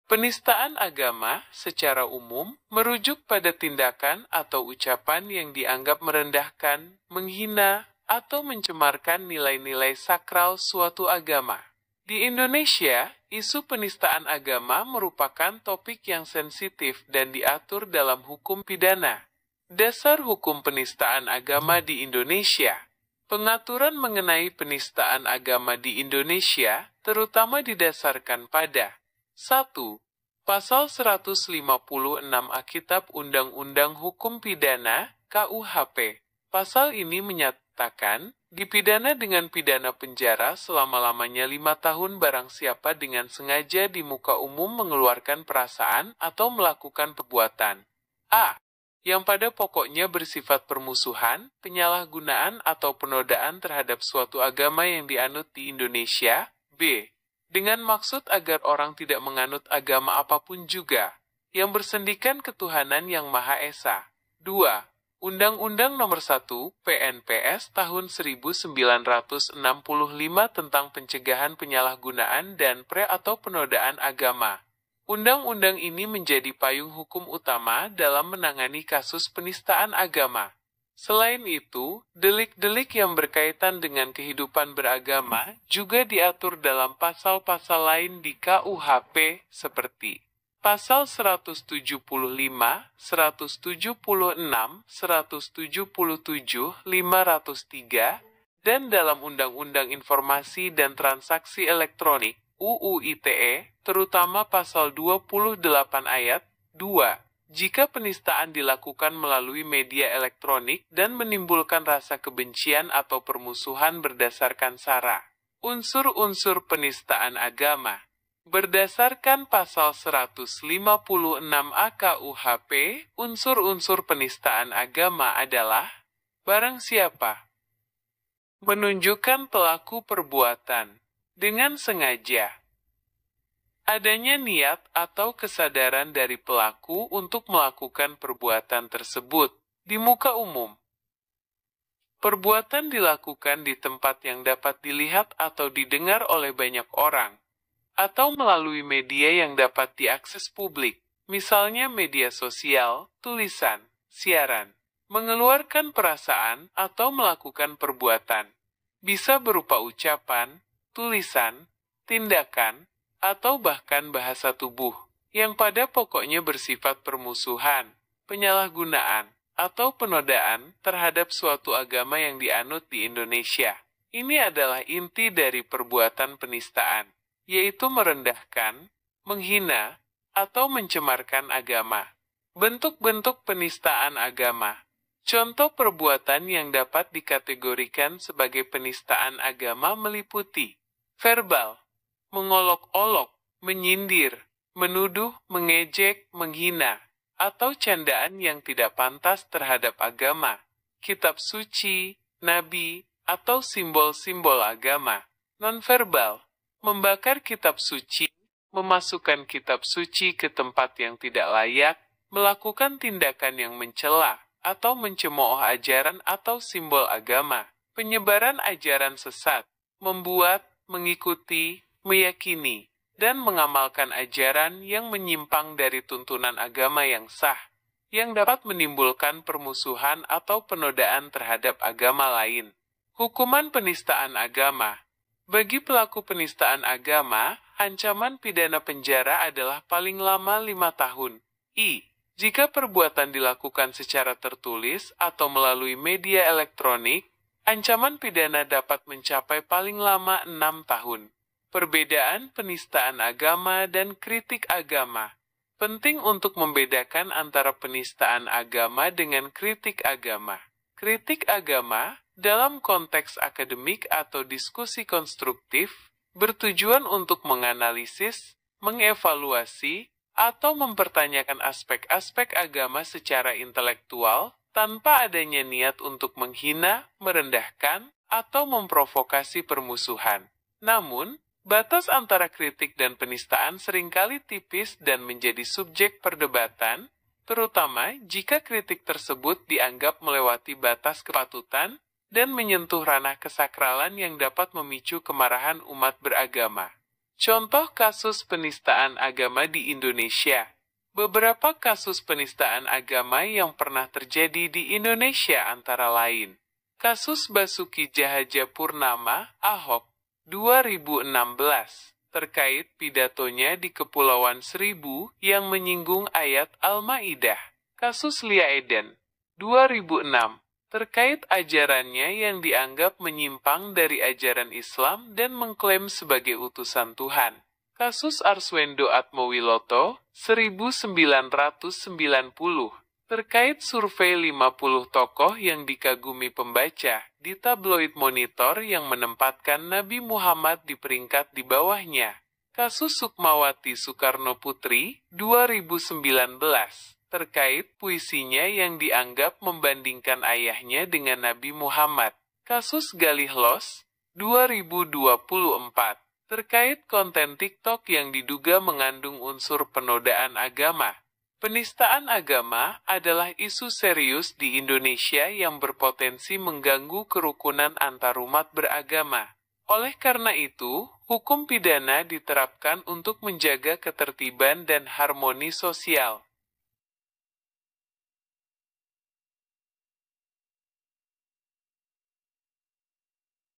Penistaan agama secara umum merujuk pada tindakan atau ucapan yang dianggap merendahkan, menghina, atau mencemarkan nilai-nilai sakral suatu agama. Di Indonesia, isu penistaan agama merupakan topik yang sensitif dan diatur dalam hukum pidana. Dasar hukum penistaan agama di Indonesia. Pengaturan mengenai penistaan agama di Indonesia terutama didasarkan pada 1. Pasal 156 Kitab Undang-Undang Hukum Pidana (KUHP). Pasal ini menyatakan, dipidana dengan pidana penjara selama-lamanya 5 tahun barang siapa dengan sengaja di muka umum mengeluarkan perasaan atau melakukan perbuatan A. Yang pada pokoknya bersifat permusuhan, penyalahgunaan atau penodaan terhadap suatu agama yang dianut di Indonesia. B. Dengan maksud agar orang tidak menganut agama apapun juga, yang bersendikan ketuhanan yang Maha Esa. 2. Undang-Undang Nomor 1 PNPS Tahun 1965 tentang pencegahan penyalahgunaan dan atau penodaan agama. Undang-undang ini menjadi payung hukum utama dalam menangani kasus penistaan agama. Selain itu, delik-delik yang berkaitan dengan kehidupan beragama juga diatur dalam pasal-pasal lain di KUHP seperti Pasal 175, 176, 177, 503, dan dalam Undang-Undang Informasi dan Transaksi Elektronik UU ITE, terutama pasal 28 ayat 2. Jika penistaan dilakukan melalui media elektronik dan menimbulkan rasa kebencian atau permusuhan berdasarkan sara. Unsur-unsur penistaan agama. Berdasarkan pasal 156A KUHP, unsur-unsur penistaan agama adalah barang siapa menunjukkan pelaku perbuatan dengan sengaja, adanya niat atau kesadaran dari pelaku untuk melakukan perbuatan tersebut di muka umum. Perbuatan dilakukan di tempat yang dapat dilihat atau didengar oleh banyak orang, atau melalui media yang dapat diakses publik, misalnya media sosial, tulisan, siaran, mengeluarkan perasaan atau melakukan perbuatan. Bisa berupa ucapan, tulisan, tindakan, atau bahkan bahasa tubuh, yang pada pokoknya bersifat permusuhan, penyalahgunaan, atau penodaan terhadap suatu agama yang dianut di Indonesia. Ini adalah inti dari perbuatan penistaan, yaitu merendahkan, menghina, atau mencemarkan agama. Bentuk-bentuk penistaan agama. Contoh perbuatan yang dapat dikategorikan sebagai penistaan agama meliputi verbal, mengolok-olok, menyindir, menuduh, mengejek, menghina, atau candaan yang tidak pantas terhadap agama, kitab suci, nabi, atau simbol-simbol agama. Nonverbal, membakar kitab suci, memasukkan kitab suci ke tempat yang tidak layak, melakukan tindakan yang mencela atau mencemooh ajaran atau simbol agama, penyebaran ajaran sesat, membuat, mengikuti, meyakini, dan mengamalkan ajaran yang menyimpang dari tuntunan agama yang sah, yang dapat menimbulkan permusuhan atau penodaan terhadap agama lain. Hukuman penistaan agama. Bagi pelaku penistaan agama, ancaman pidana penjara adalah paling lama 5 tahun. Jika perbuatan dilakukan secara tertulis atau melalui media elektronik, ancaman pidana dapat mencapai paling lama 6 tahun. Perbedaan penistaan agama dan kritik agama. Penting untuk membedakan antara penistaan agama dengan kritik agama. Kritik agama, dalam konteks akademik atau diskusi konstruktif, bertujuan untuk menganalisis, mengevaluasi, atau mempertanyakan aspek-aspek agama secara intelektual, tanpa adanya niat untuk menghina, merendahkan, atau memprovokasi permusuhan. Namun, batas antara kritik dan penistaan seringkali tipis dan menjadi subjek perdebatan, terutama jika kritik tersebut dianggap melewati batas kepatutan dan menyentuh ranah kesakralan yang dapat memicu kemarahan umat beragama. Contoh kasus penistaan agama di Indonesia. Beberapa kasus penistaan agama yang pernah terjadi di Indonesia antara lain. Kasus Basuki Cahayapurnama, Ahok, 2016, terkait pidatonya di Kepulauan Seribu yang menyinggung ayat Al-Ma'idah. Kasus Lia Eden, 2006, terkait ajarannya yang dianggap menyimpang dari ajaran Islam dan mengklaim sebagai utusan Tuhan. Kasus Arswendo Atmowiloto, 1990, terkait survei 50 tokoh yang dikagumi pembaca di tabloid Monitor yang menempatkan Nabi Muhammad di peringkat di bawahnya. Kasus Sukmawati Soekarno Putri, 2019, terkait puisinya yang dianggap membandingkan ayahnya dengan Nabi Muhammad. Kasus Galih Los, 2024, terkait konten TikTok yang diduga mengandung unsur penodaan agama. Penistaan agama adalah isu serius di Indonesia yang berpotensi mengganggu kerukunan antarumat beragama. Oleh karena itu, hukum pidana diterapkan untuk menjaga ketertiban dan harmoni sosial.